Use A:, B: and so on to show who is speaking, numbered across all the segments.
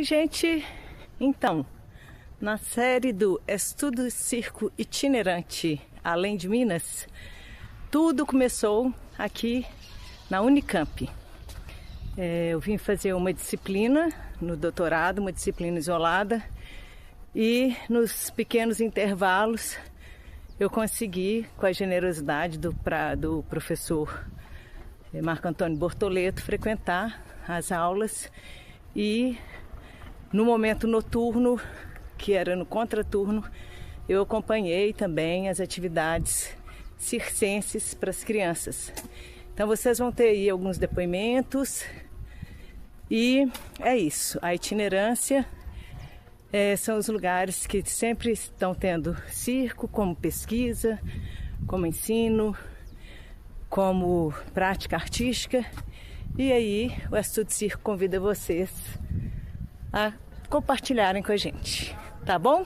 A: Oi, gente! Então, na série do Estudo Circo Itinerante Além de Minas, tudo começou aqui na Unicamp. Eu vim fazer uma disciplina no doutorado, uma disciplina isolada, e nos pequenos intervalos eu consegui, com a generosidade do professor Marco Antônio Bortoleto, frequentar as aulas e no momento noturno, que era no contraturno, eu acompanhei também as atividades circenses para as crianças. Então vocês vão ter aí alguns depoimentos e é isso. A itinerância são os lugares que sempre estão tendo circo como pesquisa, como ensino, como prática artística. E aí o Estudo Circo convida vocês a compartilharem com a gente, tá bom?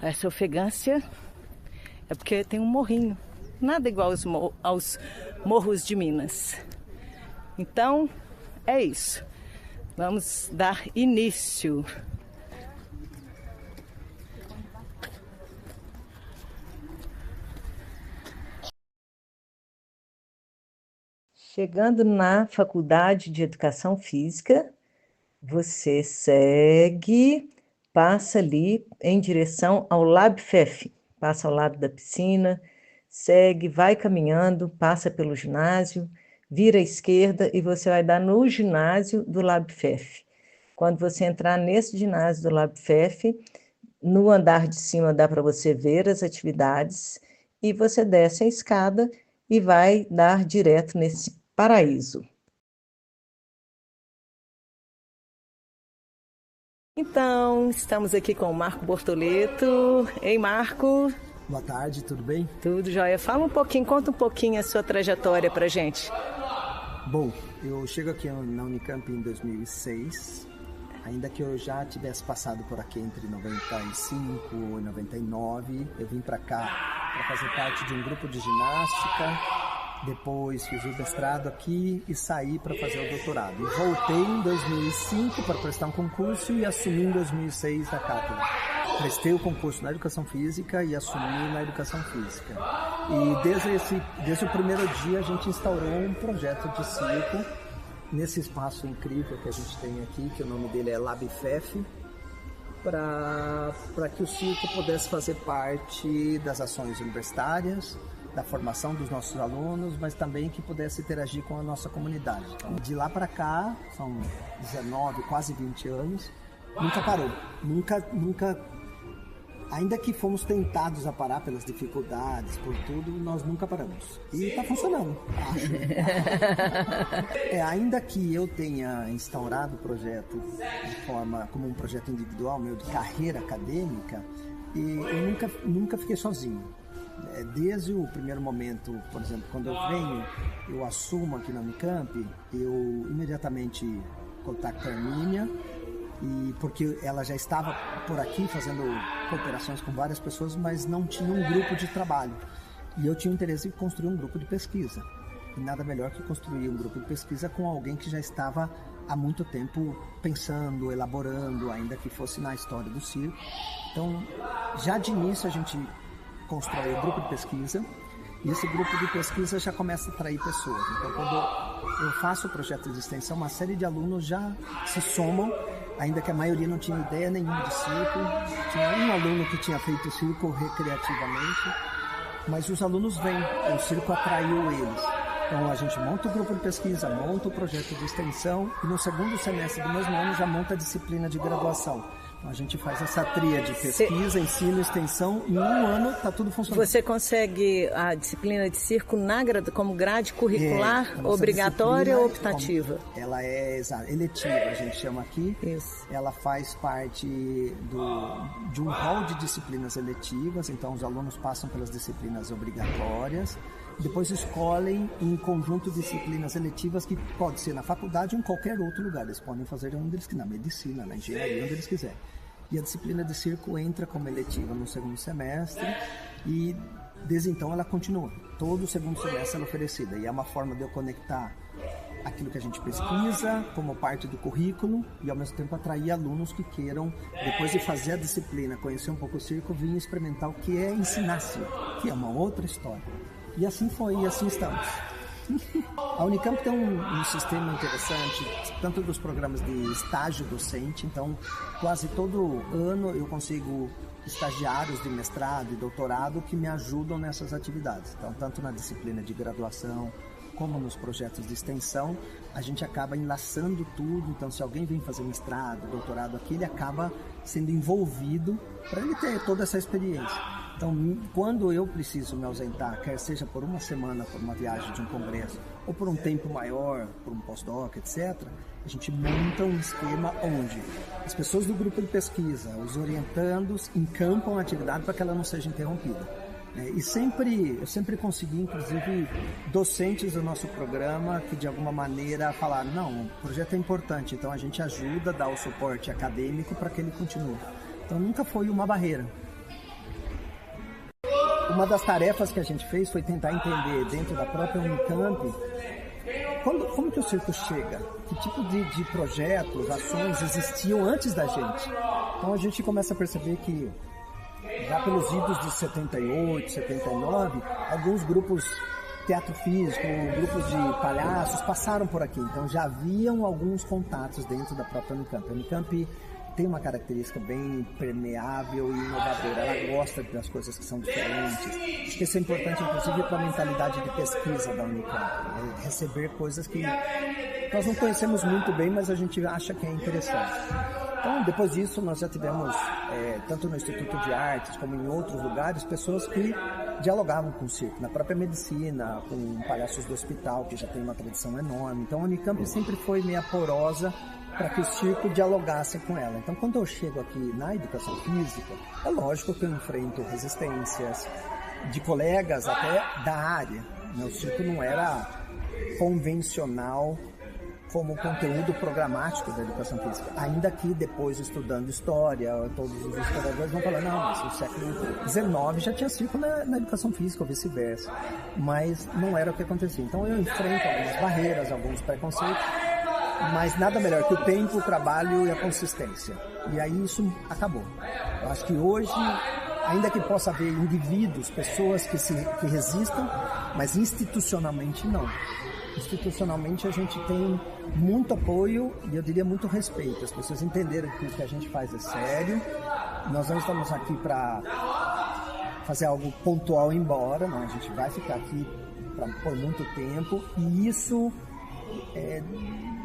A: Essa ofegância é porque tem um morrinho, nada igual aos morros de Minas. Então, é isso. Vamos dar início. Chegando na Faculdade de Educação Física, você segue, passa ali em direção ao LabFef, passa ao lado da piscina, segue, vai caminhando, passa pelo ginásio, vira à esquerda e você vai dar no ginásio do LabFef. Quando você entrar nesse ginásio do LabFef, no andar de cima dá para você ver as atividades e você desce a escada e vai dar direto nesse paraíso. Então, estamos aqui com o Marco Bortoleto. Ei, Marco.
B: Boa tarde, tudo bem?
A: Tudo jóia. Fala um pouquinho, conta um pouquinho a sua trajetória pra gente.
B: Bom, eu chego aqui na Unicamp em 2006, ainda que eu já tivesse passado por aqui entre 95 e 99, eu vim para cá para fazer parte de um grupo de ginástica, depois fiz o mestrado aqui e saí para fazer o doutorado. E voltei em 2005 para prestar um concurso e assumi em 2006 a cátedra. Prestei o concurso na Educação Física e assumi na Educação Física. E desde o primeiro dia a gente instaurou um projeto de circo nesse espaço incrível que a gente tem aqui, que o nome dele é LabFef, para que o circo pudesse fazer parte das ações universitárias, da formação dos nossos alunos, mas também que pudesse interagir com a nossa comunidade. Então, de lá para cá, são 19, quase 20 anos, nunca parou, nunca, ainda que fomos tentados a parar pelas dificuldades, por tudo, nós nunca paramos. E está funcionando, acho. Ainda que eu tenha instaurado o projeto de forma, como um projeto individual meu, de carreira acadêmica, eu nunca fiquei sozinho. Desde o primeiro momento, por exemplo, quando eu assumo aqui na Unicamp, eu imediatamente contacto a Hermínia, porque ela já estava por aqui fazendo cooperações com várias pessoas, mas não tinha um grupo de trabalho. E eu tinha interesse em construir um grupo de pesquisa. E nada melhor que construir um grupo de pesquisa com alguém que já estava há muito tempo pensando, elaborando, ainda que fosse na história do circo. Então, já de início a gente constrói um grupo de pesquisa, e esse grupo de pesquisa já começa a atrair pessoas. Então, quando eu faço o projeto de extensão, uma série de alunos já se somam, ainda que a maioria não tinha ideia nenhuma de circo. Tinha um aluno que tinha feito circo recreativamente, mas os alunos vêm, o circo atraiu eles. Então a gente monta o grupo de pesquisa, monta o projeto de extensão e no segundo semestre do mesmo ano já monta a disciplina de graduação. A gente faz essa tríade, pesquisa, ensino, extensão, e em um ano está tudo funcionando.
A: Você consegue a disciplina de circo como grade curricular, obrigatória ou optativa?
B: Ela é eletiva, a gente chama aqui.
A: Isso.
B: Ela faz parte de um hall de disciplinas eletivas, então os alunos passam pelas disciplinas obrigatórias, depois escolhem um conjunto de disciplinas eletivas que pode ser na faculdade ou em qualquer outro lugar. Eles podem fazer onde eles quiserem, na medicina, na engenharia, onde eles quiserem. E a disciplina de circo entra como eletiva no segundo semestre e desde então ela continua. Todo o segundo semestre ela é oferecida e é uma forma de eu conectar aquilo que a gente pesquisa como parte do currículo e ao mesmo tempo atrair alunos que queiram, depois de fazer a disciplina, conhecer um pouco o circo, vir experimentar o que é ensinar circo, que é uma outra história. E assim foi, e assim estamos. A Unicamp tem um sistema interessante, tanto dos programas de estágio docente, então quase todo ano eu consigo estagiários de mestrado e doutorado que me ajudam nessas atividades. Então, tanto na disciplina de graduação, como nos projetos de extensão, a gente acaba enlaçando tudo. Então, se alguém vem fazer mestrado, doutorado aqui, ele acaba sendo envolvido para ele ter toda essa experiência. Então, quando eu preciso me ausentar, quer seja por uma semana, por uma viagem de um congresso, ou por um tempo maior, por um pós-doc, etc., a gente monta um esquema onde as pessoas do grupo de pesquisa, os orientandos, encampam a atividade para que ela não seja interrompida. E eu sempre consegui, inclusive, docentes do nosso programa que de alguma maneira falaram, não, o projeto é importante, então a gente ajuda, dá o suporte acadêmico para que ele continue. Então nunca foi uma barreira. Uma das tarefas que a gente fez foi tentar entender dentro da própria Unicamp como que o circo chega, que tipo de projetos, ações existiam antes da gente. Então a gente começa a perceber que já pelos idos de 78, 79, alguns grupos teatro físico, grupos de palhaços passaram por aqui. Então já haviam alguns contatos dentro da própria Unicamp. A Unicamp tem uma característica bem permeável e inovadora. Ela gosta das coisas que são diferentes. Acho que isso é importante, inclusive, para a mentalidade de pesquisa da Unicamp. Receber coisas que nós não conhecemos muito bem, mas a gente acha que é interessante. Então, depois disso, nós já tivemos, tanto no Instituto de Artes como em outros lugares, pessoas que dialogavam com o circo. Na própria medicina, com palhaços do hospital, que já tem uma tradição enorme. Então, a Unicamp sempre foi meio porosa para que o circo dialogasse com ela. Então, quando eu chego aqui na educação física, é lógico que eu enfrento resistências de colegas até da área. O circo não era convencional como conteúdo programático da educação física. Ainda que depois, estudando história, todos os historiadores vão falar, não, mas no século XIX já tinha circo na educação física ou vice-versa. Mas não era o que acontecia. Então eu enfrento algumas barreiras, alguns preconceitos, mas nada melhor que o tempo, o trabalho e a consistência. E aí isso acabou. Eu acho que hoje, ainda que possa haver indivíduos, pessoas que resistam, mas institucionalmente não. Institucionalmente a gente tem muito apoio e eu diria muito respeito. As pessoas entenderam que o que a gente faz é sério. Nós não estamos aqui para fazer algo pontual e ir embora, não. A gente vai ficar aqui por muito tempo e isso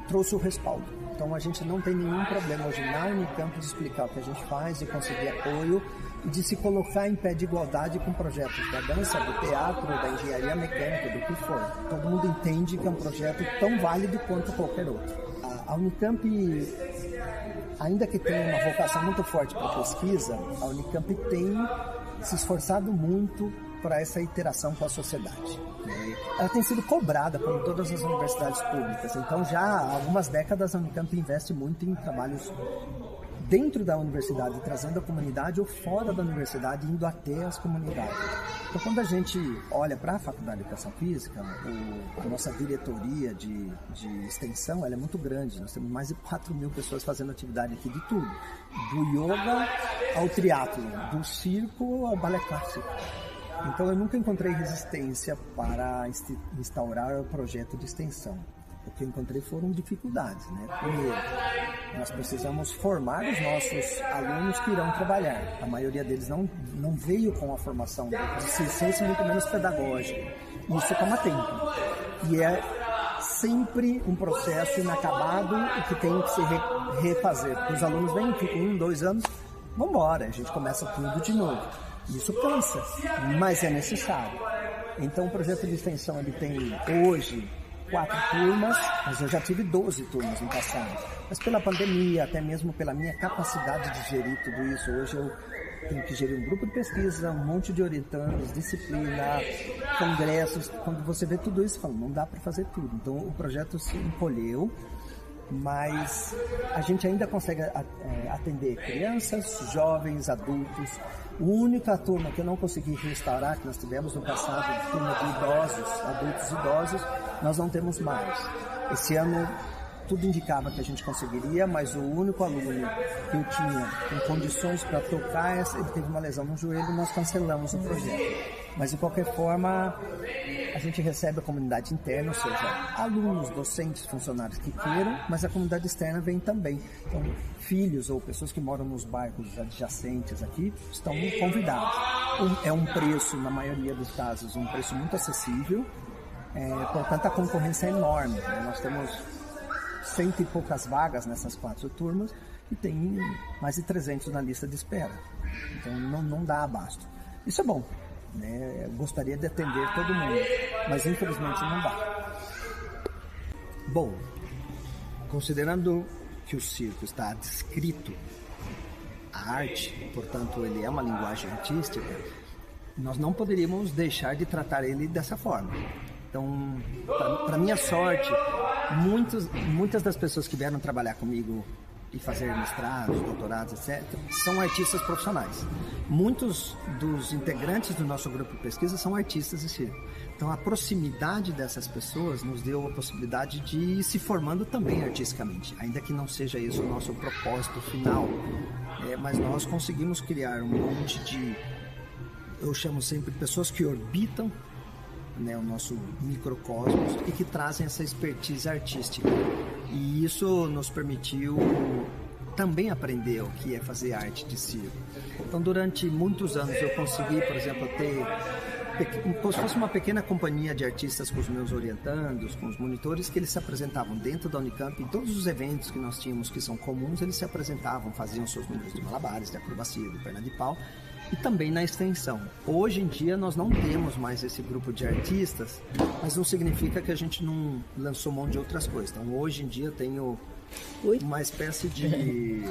B: trouxe o respaldo. Então a gente não tem nenhum problema hoje na Unicamp de explicar o que a gente faz, de conseguir apoio e de se colocar em pé de igualdade com projetos da dança, do teatro, da engenharia mecânica, do que for. Todo mundo entende que é um projeto tão válido quanto qualquer outro. A Unicamp, ainda que tenha uma vocação muito forte para a pesquisa, a Unicamp tem se esforçado muito para essa interação com a sociedade. Ela tem sido cobrada como todas as universidades públicas, então já há algumas décadas a Unicamp investe muito em trabalhos dentro da universidade, trazendo a comunidade ou fora da universidade, indo até as comunidades. Então, quando a gente olha para a Faculdade de Educação Física, a nossa diretoria de extensão ela é muito grande. Nós temos mais de 4.000 pessoas fazendo atividade aqui de tudo. Do yoga ao triatlo, do circo ao balé clássico. Então, eu nunca encontrei resistência para instaurar o projeto de extensão. O que eu encontrei foram dificuldades, né? Primeiro, nós precisamos formar os nossos alunos que irão trabalhar. A maioria deles não veio com a formação de ciência, muito menos pedagógica. Isso toma tempo. E é sempre um processo inacabado e que tem que se refazer. Os alunos vêm, ficam 1, 2 anos, vamos embora, a gente começa tudo de novo. Isso cansa, mas é necessário. Então o projeto de extensão ele tem hoje 4 turmas, mas eu já tive 12 turmas no passado. Mas pela pandemia, até mesmo pela minha capacidade de gerir tudo isso, hoje eu tenho que gerir um grupo de pesquisa, um monte de orientandos, disciplina, congressos. Quando você vê tudo isso, fala, não dá para fazer tudo. Então o projeto se encolheu, mas a gente ainda consegue atender crianças, jovens, adultos. A única turma que eu não consegui restaurar, que nós tivemos no passado, turma de idosos, adultos idosos, nós não temos mais. Esse ano tudo indicava que a gente conseguiria, mas o único aluno que eu tinha com condições para tocar, ele teve uma lesão no joelho e nós cancelamos o projeto. Mas, de qualquer forma, a gente recebe a comunidade interna, ou seja, alunos, docentes, funcionários que queiram, mas a comunidade externa vem também. Então, filhos ou pessoas que moram nos bairros adjacentes aqui estão convidados. É um preço, na maioria dos casos, um preço muito acessível, portanto a concorrência é enorme. Nós temos 100 e poucas vagas nessas 4 turmas e tem mais de 300 na lista de espera. Então não dá abasto. Isso é bom, né? Eu gostaria de atender todo mundo, mas infelizmente não dá. Bom, considerando que o circo está adscrito à arte, portanto ele é uma linguagem artística, nós não poderíamos deixar de tratar ele dessa forma. Então, para minha sorte, muitas das pessoas que vieram trabalhar comigo e fazer mestrados, doutorados, etc., são artistas profissionais. Muitos dos integrantes do nosso grupo de pesquisa são artistas de circo. Então, a proximidade dessas pessoas nos deu a possibilidade de ir se formando também artisticamente, ainda que não seja esse o nosso propósito final. Mas nós conseguimos criar um monte de, eu chamo sempre de pessoas que orbitam, né, o nosso microcosmos e que trazem essa expertise artística. E isso nos permitiu também aprender o que é fazer arte de circo. Então, durante muitos anos eu consegui, por exemplo, ter como se fosse uma pequena companhia de artistas com os meus orientandos, com os monitores, que eles se apresentavam dentro da Unicamp. Em todos os eventos que nós tínhamos que são comuns, eles se apresentavam, faziam seus números de malabares, de acrobacia, de perna de pau, e também na extensão. Hoje em dia nós não temos mais esse grupo de artistas, mas não significa que a gente não lançou mão de outras coisas. Então hoje em dia eu tenho uma espécie de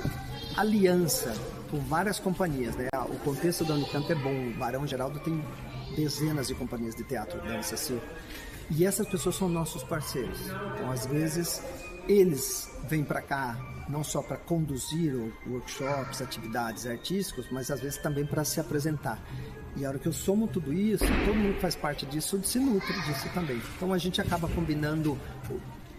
B: aliança com várias companhias, né? O contexto da Unicamp é bom. O Barão Geraldo tem dezenas de companhias de teatro, dança, circo. E essas pessoas são nossos parceiros. Então às vezes eles vêm para cá não só para conduzir workshops, atividades artísticas, mas às vezes também para se apresentar. E a hora que eu somo tudo isso, todo mundo que faz parte disso se nutre disso também. Então a gente acaba combinando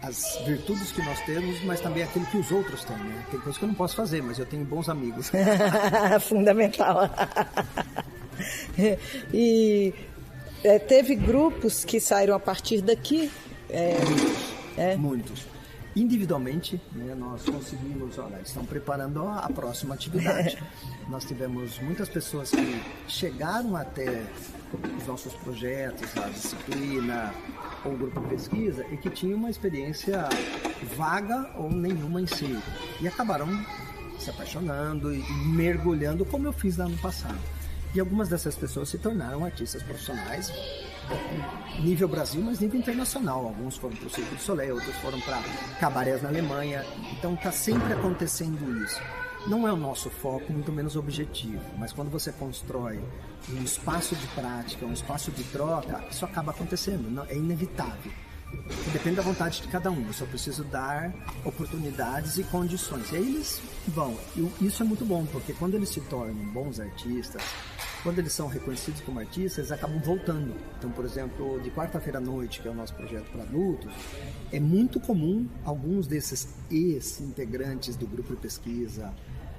B: as virtudes que nós temos, mas também aquilo que os outros têm, né? Tem coisa que eu não posso fazer, mas eu tenho bons amigos.
A: Fundamental. E teve grupos que saíram a partir daqui?
B: Muitos. Individualmente, né, nós conseguimos, olha, estão preparando a próxima atividade. Nós tivemos muitas pessoas que chegaram até os nossos projetos, a disciplina ou o grupo de pesquisa, e que tinham uma experiência vaga ou nenhuma em si. E acabaram se apaixonando e mergulhando, como eu fiz lá no passado. E algumas dessas pessoas se tornaram artistas profissionais, nível Brasil, mas nível internacional. Alguns foram para o Cirque du Soleil, outros foram para cabarés na Alemanha. Então está sempre acontecendo isso. Não é o nosso foco, muito menos objetivo, mas quando você constrói um espaço de prática, um espaço de troca, isso acaba acontecendo, é inevitável. Depende da vontade de cada um, eu só preciso dar oportunidades e condições. E aí eles vão. E isso é muito bom, porque quando eles se tornam bons artistas, quando eles são reconhecidos como artistas, eles acabam voltando. Então, por exemplo, de quarta-feira à noite, que é o nosso projeto para adultos, é muito comum alguns desses ex-integrantes do grupo de pesquisa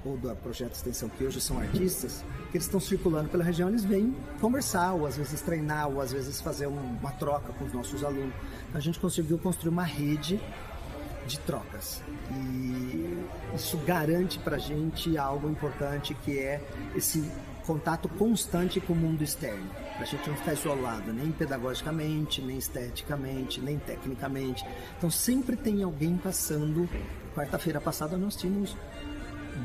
B: ou do projeto de extensão, que hoje são artistas, que eles estão circulando pela região, eles vêm conversar, ou às vezes treinar, ou às vezes fazer uma troca com os nossos alunos. A gente conseguiu construir uma rede de trocas. E isso garante pra gente algo importante, que é esse contato constante com o mundo externo. Pra gente não ficar isolado, nem pedagogicamente, nem esteticamente, nem tecnicamente. Então sempre tem alguém passando. Quarta-feira passada nós tínhamos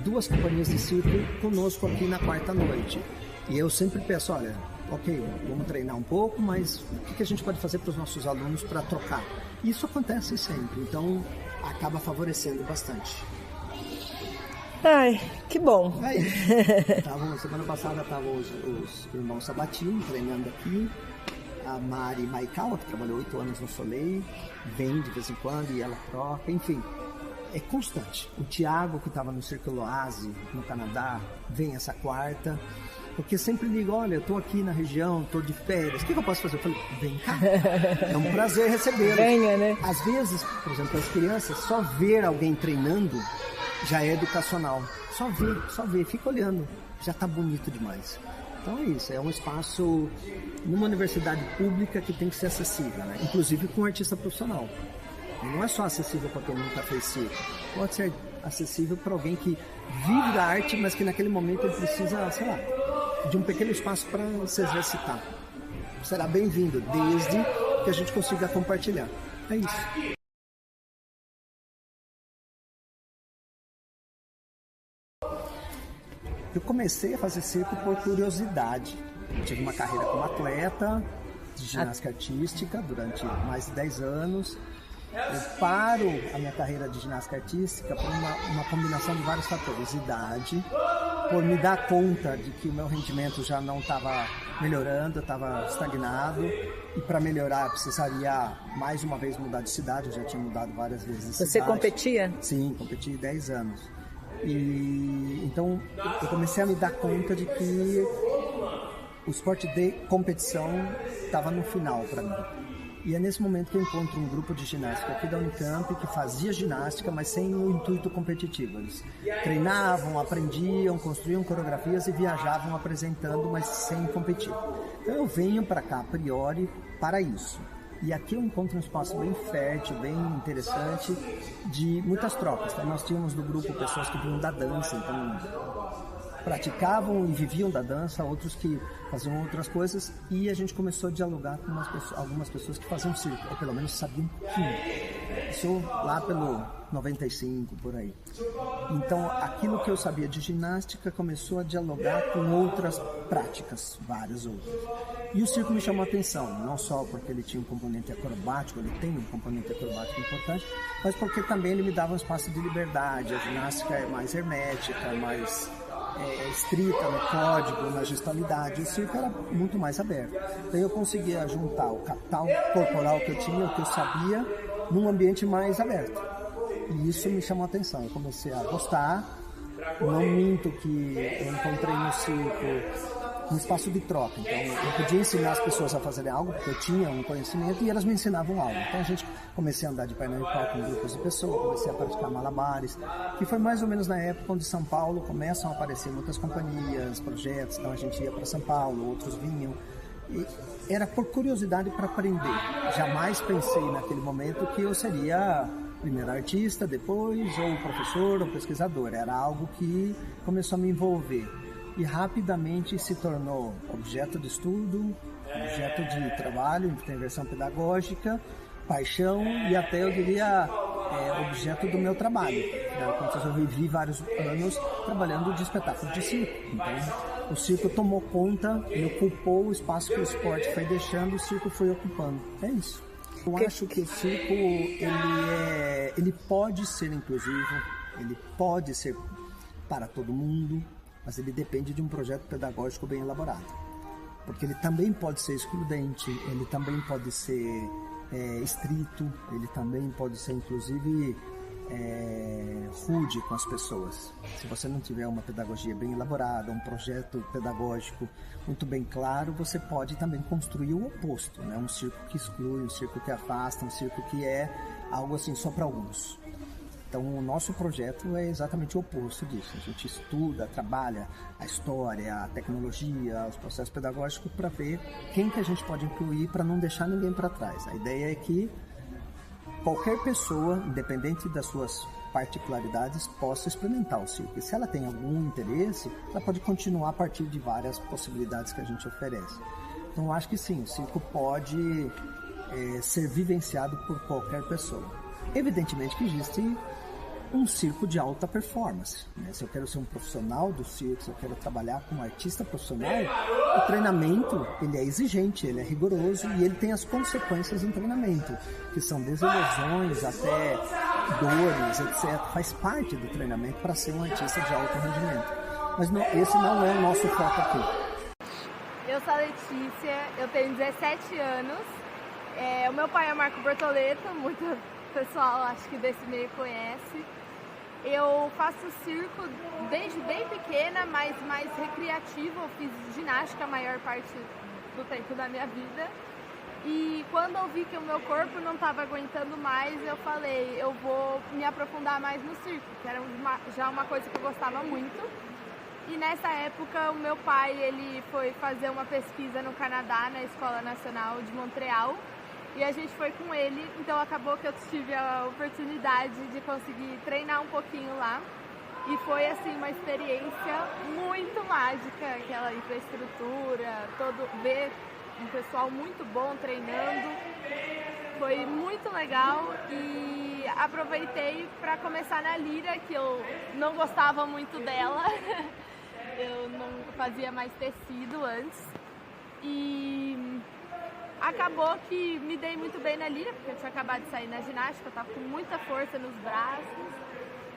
B: 2 companhias de circo conosco aqui na quarta noite. E eu sempre peço, olha, ok, vamos treinar um pouco, mas o que a gente pode fazer para os nossos alunos para trocar? Isso acontece sempre, então acaba favorecendo bastante.
A: Ai, que bom.
B: Semana passada estavam os irmãos Sabatini treinando aqui, a Mari Maikawa, que trabalhou 8 anos no Soleil, vem de vez em quando e ela troca, enfim. É constante. O Thiago, que estava no Cirque Oase, no Canadá, vem essa quarta. Porque sempre digo, olha, eu estou aqui na região, estou de férias, o que eu posso fazer? Eu falei, vem cá, é um prazer recebê-los.
A: Venha, né?
B: Às vezes, por exemplo, as crianças, só ver alguém treinando já é educacional. Só ver, fica olhando, já está bonito demais. Então é isso, é um espaço numa universidade pública que tem que ser acessível, né? Inclusive com um artista profissional. E não é só acessível para quem nunca fez circo, pode ser acessível para alguém que vive da arte, mas que naquele momento ele precisa, sei lá, de um pequeno espaço para se exercitar. Será bem-vindo, desde que a gente consiga compartilhar. É isso. Eu comecei a fazer circo por curiosidade. Eu tive uma carreira como atleta de ginástica artística durante mais de 10 anos. Eu paro a minha carreira de ginástica artística por uma combinação de vários fatores. Idade, por me dar conta de que o meu rendimento já não estava melhorando, eu estava estagnado. E para melhorar, eu precisaria mais uma vez mudar de cidade. Eu já tinha mudado várias vezes de cidade.
A: Você competia?
B: Sim, competi 10 anos. E então eu comecei a me dar conta de que o esporte de competição estava no final para mim. E é nesse momento que eu encontro um grupo de ginástica aqui da Unicamp que fazia ginástica, mas sem o intuito competitivo. Eles treinavam, aprendiam, construíam coreografias e viajavam apresentando, mas sem competir. Então eu venho para cá a priori para isso. E aqui eu encontro um espaço bem fértil, bem interessante, de muitas trocas. Então, nós tínhamos no grupo pessoas que vinham da dança, então praticavam e viviam da dança, outros que faziam outras coisas, e a gente começou a dialogar com algumas pessoas que faziam circo, ou pelo menos sabiam um pouquinho. Isso lá pelo 95, por aí. Então, aquilo que eu sabia de ginástica começou a dialogar com outras práticas, várias outras. E o circo me chamou a atenção, não só porque ele tinha um componente acrobático, ele tem um componente acrobático importante, mas porque também ele me dava um espaço de liberdade. A ginástica é mais hermética, mais estrita no código, na gestalidade. O circo era muito mais aberto. Então eu conseguia juntar o capital corporal que eu tinha, o que eu sabia, num ambiente mais aberto. E isso me chamou a atenção. Eu comecei a gostar. Não minto que eu encontrei no circo um espaço de troca. Então eu podia ensinar as pessoas a fazerem algo, porque eu tinha um conhecimento e elas me ensinavam algo. Então a gente comecei a andar de perna de pau com grupos de pessoas, comecei a praticar malabares, que foi mais ou menos na época onde São Paulo começam a aparecer muitas companhias, projetos. Então a gente ia para São Paulo, outros vinham. E era por curiosidade para aprender. Jamais pensei naquele momento que eu seria primeiro artista, depois ou professor ou pesquisador. Era algo que começou a me envolver. E rapidamente se tornou objeto de estudo, objeto de trabalho, de intervenção pedagógica, paixão e até, eu diria, objeto do meu trabalho. Eu vivi vários anos trabalhando de espetáculo de circo. Então, o circo tomou conta e ocupou o espaço que o esporte foi deixando, o circo foi ocupando. É isso. Eu acho que o circo ele pode ser inclusivo, ele pode ser para todo mundo, mas ele depende de um projeto pedagógico bem elaborado. Porque ele também pode ser excludente, ele também pode ser estrito, ele também pode ser, inclusive, rude com as pessoas. Se você não tiver uma pedagogia bem elaborada, um projeto pedagógico muito bem claro, você pode também construir o oposto, né? Um circo que exclui, um circo que afasta, um circo que é algo assim só para alguns. Então, o nosso projeto é exatamente o oposto disso. A gente estuda, trabalha a história, a tecnologia, os processos pedagógicos para ver quem que a gente pode incluir para não deixar ninguém para trás. A ideia é que qualquer pessoa, independente das suas particularidades, possa experimentar o circo. E se ela tem algum interesse, ela pode continuar a partir de várias possibilidades que a gente oferece. Então, eu acho que sim, o circo pode ser vivenciado por qualquer pessoa. Evidentemente que existe um circo de alta performance, né? Se eu quero ser um profissional do circo, se eu quero trabalhar como artista profissional, o treinamento ele é exigente, ele é rigoroso e ele tem as consequências em treinamento, que são desde lesões até dores, etc. Faz parte do treinamento para ser um artista de alto rendimento. Mas esse não é o nosso foco aqui.
C: Eu sou a Letícia, eu tenho 17 anos. O meu pai é Marco Bortoleto, muito pessoal acho que desse meio conhece. Eu faço circo desde bem pequena, mas mais recreativo. Eu fiz ginástica a maior parte do tempo da minha vida. E quando eu vi que o meu corpo não estava aguentando mais, eu falei, eu vou me aprofundar mais no circo, que era já uma coisa que eu gostava muito. E nessa época o meu pai ele foi fazer uma pesquisa no Canadá, na Escola Nacional de Montreal, e a gente foi com ele, então acabou que eu tive a oportunidade de conseguir treinar um pouquinho lá. E foi assim uma experiência muito mágica, aquela infraestrutura, ver um pessoal muito bom treinando, foi muito legal e aproveitei para começar na lira, que eu não gostava muito dela, eu não fazia mais tecido antes e acabou que me dei muito bem na lira, porque eu tinha acabado de sair na ginástica, eu estava com muita força nos braços.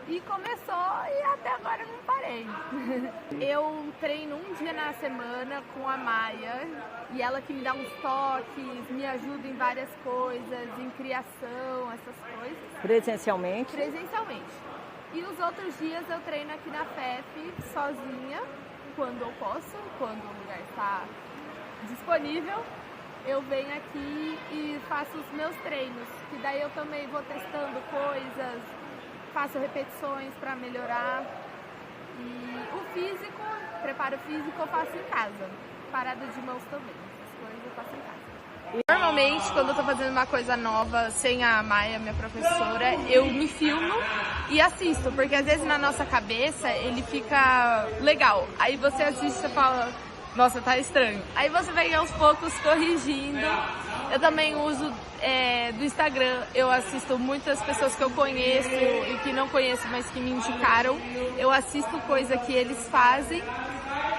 C: E começou e até agora eu não parei. Eu treino um dia na semana com a Maia e ela que me dá uns toques, me ajuda em várias coisas, em criação, essas coisas.
A: Presencialmente?
C: Presencialmente. E os outros dias eu treino aqui na FEF sozinha, quando eu posso, quando o lugar está disponível. Eu venho aqui e faço os meus treinos, que daí eu também vou testando coisas, faço repetições para melhorar. E o físico, preparo físico eu faço em casa. Parada de mãos também, essas coisas eu faço em casa. Normalmente, quando eu tô fazendo uma coisa nova, sem a Maia, minha professora, eu me filmo e assisto, porque às vezes na nossa cabeça ele fica legal. Aí você assiste e fala, nossa, tá estranho. Aí você vai aos poucos corrigindo. Eu também uso do Instagram, eu assisto muitas pessoas que eu conheço e que não conheço, mas que me indicaram. Eu assisto coisa que eles fazem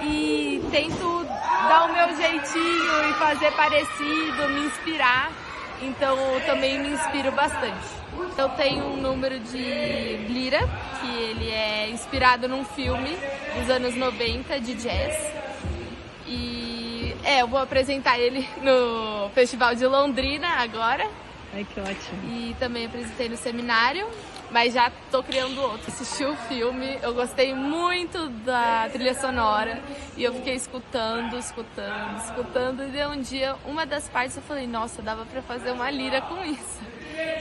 C: e tento dar o meu jeitinho e fazer parecido, me inspirar. Então eu também me inspiro bastante. Eu tenho um número de lira, que ele é inspirado num filme dos anos 90 de jazz. E eu vou apresentar ele no Festival de Londrina agora.
A: Ai, que ótimo.
C: E também apresentei no seminário, mas já tô criando outro. Assisti o filme, eu gostei muito da trilha sonora e eu fiquei escutando. E de um dia, uma das partes eu falei, nossa, dava pra fazer uma lira com isso.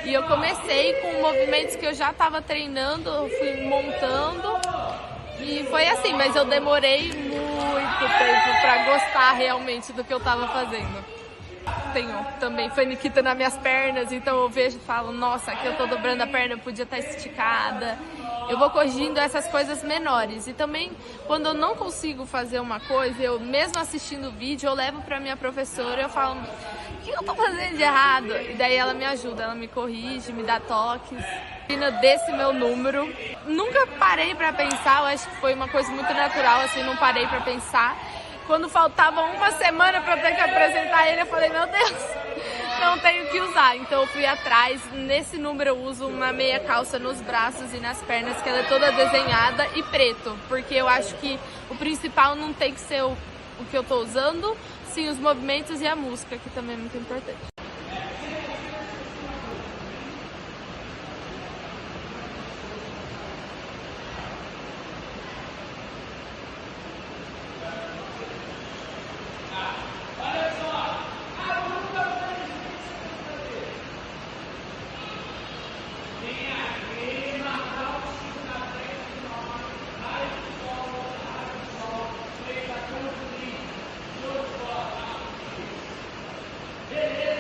C: E eu comecei com movimentos que eu já tava treinando, eu fui montando. E foi assim, mas eu demorei muito tempo pra gostar realmente do que eu tava fazendo. Tenho também faniquita nas minhas pernas, então eu vejo e falo, nossa, aqui eu tô dobrando a perna, eu podia estar esticada. Eu vou corrigindo essas coisas menores. E também, quando eu não consigo fazer uma coisa, eu mesmo assistindo o vídeo, eu levo pra minha professora e eu falo, o que eu tô fazendo de errado? E daí ela me ajuda, ela me corrige, me dá toques. Desse meu número, nunca parei pra pensar, eu acho que foi uma coisa muito natural, assim, não parei pra pensar. Quando faltava uma semana pra eu ter que apresentar ele, eu falei, meu Deus, não tenho que usar. Então eu fui atrás, nesse número eu uso uma meia calça nos braços e nas pernas, que ela é toda desenhada e preto, porque eu acho que o principal não tem que ser o que eu tô usando, sim os movimentos e a música, que também é muito importante.
D: Beleza.